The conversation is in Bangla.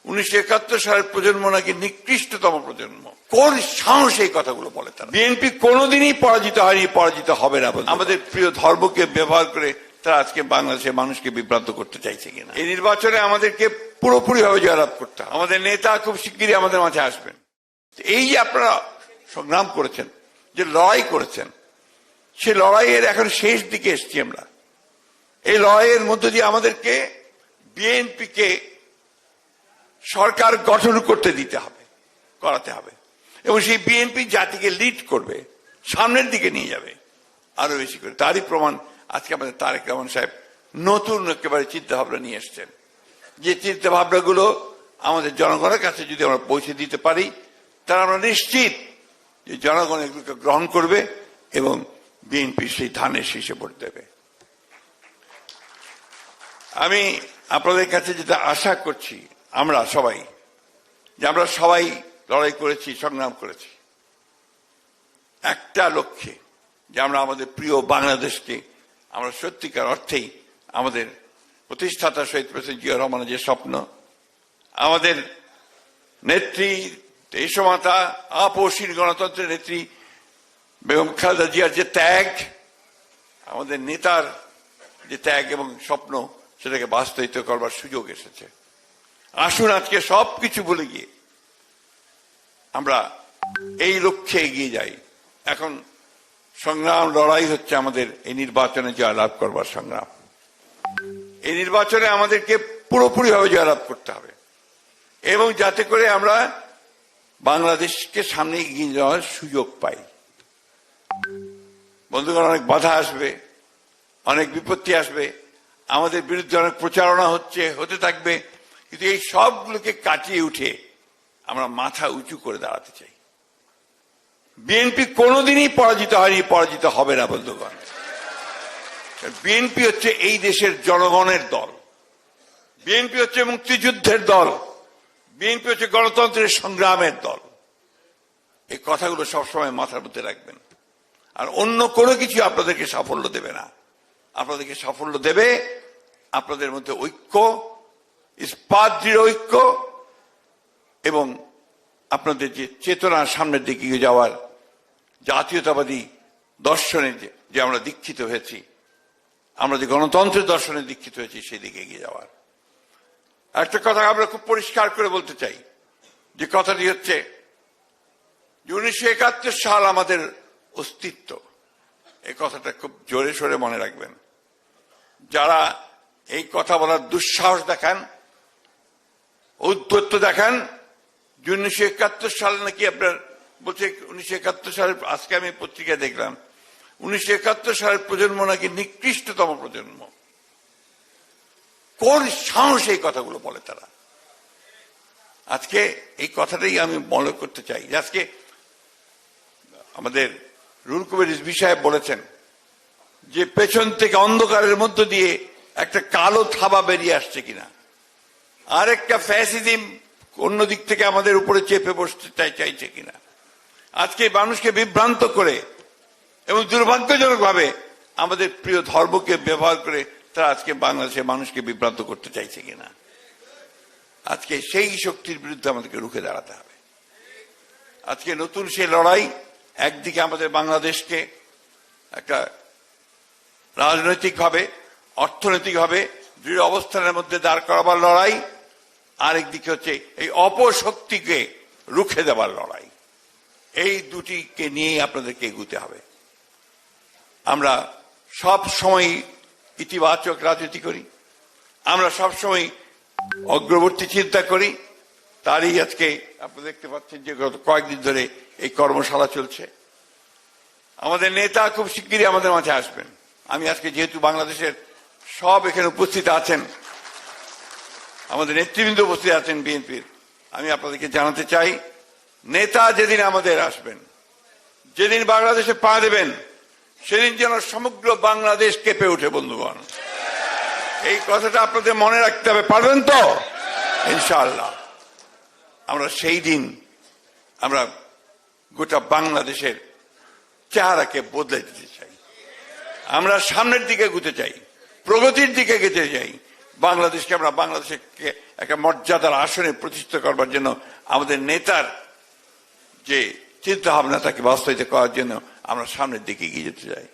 1971 সালের প্রজন্ম নাকি নিকৃষ্টতম প্রজন্ম। কোন সাহস এই কথাগুলো বলে তারা? বিএনপি কোনোদিনই পরাজিত হয়নি, পরাজিত হবে না। আমাদের প্রিয় ধর্মকে ব্যবহার করে তারা আজকে বাংলাদেশের মানুষকে বিভ্রান্ত করতে চাইছে কিনা। এই নির্বাচনে আমাদেরকে পুরোপুরি ভাবে জয়লাভ করতে হবে। আমাদের নেতা খুব শিগগিরই আমাদের মাঝে আসবেন। এই যে আপনারা সংগ্রাম করেছেন, যে লড়াই করেছেন, সে লড়াইয়ের এখন শেষ দিকে এসছি আমরা। এই লড়াইয়ের মধ্য দিয়ে আমাদেরকে বিএনপিকে সরকার গঠন করতে দিতে হবে, করাতে হবে, এবং সেই বিএনপি জাতিকে লিড করবে, সামনের দিকে নিয়ে যাবে আরো বেশি করে। তারই প্রমাণ আজকে আমাদের তারেক রহমান সাহেব নতুন একেবারে চিন্তা ভাবনা নিয়ে এসছেন। যে চিন্তা ভাবনাগুলো আমাদের জনগণের কাছে যদি আমরা পৌঁছে দিতে পারি, তারা আমরা নিশ্চিত যে জনগণ এগুলোকে গ্রহণ করবে এবং বিএনপি সেই ধানের শীষে ভোট দেবে। আমি আপনাদের কাছে যেটা আশা করছি, আমরা সবাই লড়াই করেছি, সংগ্রাম করেছি একটা লক্ষ্যে, যে আমরা আমাদের প্রিয় বাংলাদেশকে আমরা সত্যিকার অর্থেই আমাদের প্রতিষ্ঠাতা শহীদ প্রেসিডেন্ট জিয়া রহমানের যে স্বপ্ন, আমাদের নেত্রী দেশমাতা আপসীন গণতন্ত্রের নেত্রী বেগম খালেদা জিয়ার যে ত্যাগ, আমাদের নেতার যে ত্যাগ এবং স্বপ্ন, সেটাকে বাস্তবায়িত করবার সুযোগ এসেছে। আসুন আজকে সবকিছু ভুলে গিয়ে আমরা এই লক্ষ্যে এগিয়ে যাই। এখন সংগ্রাম, লড়াই হচ্ছে আমাদের এই নির্বাচনে জয়লাভ করবার সংগ্রাম। এই নির্বাচনে আমাদেরকে পুরোপুরি ভাবে জয়লাভ করতে হবে, এবং যাতে করে আমরা বাংলাদেশকে সামনে এগিয়ে যাওয়ার সুযোগ পাই। বন্ধুগণ, অনেক বাধা আসবে, অনেক বিপত্তি আসবে, আমাদের বিরুদ্ধে অনেক প্রচারণা হতে থাকবে, কিন্তু এই সবগুলোকে কাটিয়ে উঠে আমরা মাথা উঁচু করে দাঁড়াতে চাই। বিএনপি কোনোদিনই পরাজিত হয়নি, পরাজিত হবে না বন্ধুগণ। বিএনপি হচ্ছে এই দেশের জনগণের দল, বিএনপি হচ্ছে মুক্তিযুদ্ধের দল, বিএনপি হচ্ছে গণতন্ত্রের সংগ্রামের দল। এই কথাগুলো সবসময় মাথার মধ্যে রাখবেন। আর অন্য কোনো কিছু আপনাদেরকে সাফল্য দেবে না। আপনাদেরকে সাফল্য দেবে আপনাদের মধ্যে ঐক্য, ইস্পাত দৃঢ় ঐক্য, এবং আপনাদের যে চেতনা, সামনের দিকে এগিয়ে যাওয়ার জাতীয়তাবাদী দর্শনে যে আমরা দীক্ষিত হয়েছি, আমরা যে গণতন্ত্রের দর্শনে দীক্ষিত হয়েছি, সেই দিকে এগিয়ে যাওয়ার। একটা কথা আমরা খুব পরিষ্কার করে বলতে চাই, যে কথাটি হচ্ছে 1971 সাল আমাদের অস্তিত্ব। এই কথাটা খুব জোরে সোরে মনে রাখবেন। যারা এই কথা বলার দুঃসাহস দেখান, ঔদ্ধত্য দেখান, 1971 সাল নাকি আপনার বলছে, 1971 সালের, আজকে আমি পত্রিকায় দেখলাম 1971 সালের প্রজন্ম নাকি নিকৃষ্টতম প্রজন্ম। কোন সাহস এই কথাগুলো বলে তারা? আজকে এই কথাটাই আমি মনে করতে চাই। আজকে আমাদের রুহুল কবির রিজভী সাহেব বলেছেন যে পেছন থেকে অন্ধকারের মধ্য দিয়ে একটা কালো থাবা বেরিয়ে আসছে কিনা, আর একটা ফ্যাসিজম অন্য দিক থেকে আমাদের উপরে চেপে বসতে চাইছে কিনা। আজকে মানুষকে বিভ্রান্ত করে এবং দুর্ভাগ্যজনক ভাবে আমাদের প্রিয় ধর্মকে ব্যবহার করে তারা আজকে বাংলাদেশের মানুষকে বিভ্রান্ত করতে চাইছে কিনা। আজকে সেই শক্তির বিরুদ্ধে আমাদেরকে রুখে দাঁড়াতে হবে। আজকে নতুন সেই লড়াই, একদিকে আমাদের বাংলাদেশকে একটা রাজনৈতিকভাবে, অর্থনৈতিকভাবে দৃঢ় অবস্থানের মধ্যে দাঁড় করাবার লড়াই, আরেকদিকে হচ্ছে এই অপশক্তিকে রুখে দেওয়ার লড়াই। এই দুটিকে নিয়েই আপনাদেরকে এগুতে হবে। আমরা সব সময় ইতিবাচক রাজনীতি করি, আমরা সব সময় অগ্রবর্তী চিন্তা করি। তারই আজকে আপনারা দেখতে পাচ্ছেন যে গত কয়েকদিন ধরে এই কর্মশালা চলছে। আমাদের নেতা খুব শিগগিরই আমাদের মাঝে আসবেন। আমি আজকে যেহেতু বাংলাদেশের সব এখানে উপস্থিত আছেন, আমাদের নেতৃবৃন্দ উপস্থিত আছেন বিএনপির, আমি আপনাদেরকে জানাতে চাই, নেতা যেদিন আমাদের আসবেন, যেদিন বাংলাদেশে পা দেবেন, সেদিন যেন সমগ্র বাংলাদেশ কেঁপে ওঠে। বন্ধুগণ, এই কথাটা আপনাদের মনে রাখতে হবে। পারবেন তো? ইনশাআল্লাহ আমরা সেই দিন আমরা গোটা বাংলাদেশের চেহারাকে বদলে দিতে চাই। আমরা সামনের দিকে এগোতে চাই, প্রগতির দিকে এগোতে চাই, বাংলাদেশকে আমরা বাংলাদেশকে একটা মর্যাদার আসনে প্রতিষ্ঠিত করবার জন্য আমাদের নেতার যে চিন্তা ভাবনা তাকে বাস্তবায়িত করার জন্য আমরা সামনের দিকে এগিয়ে যেতে চাই।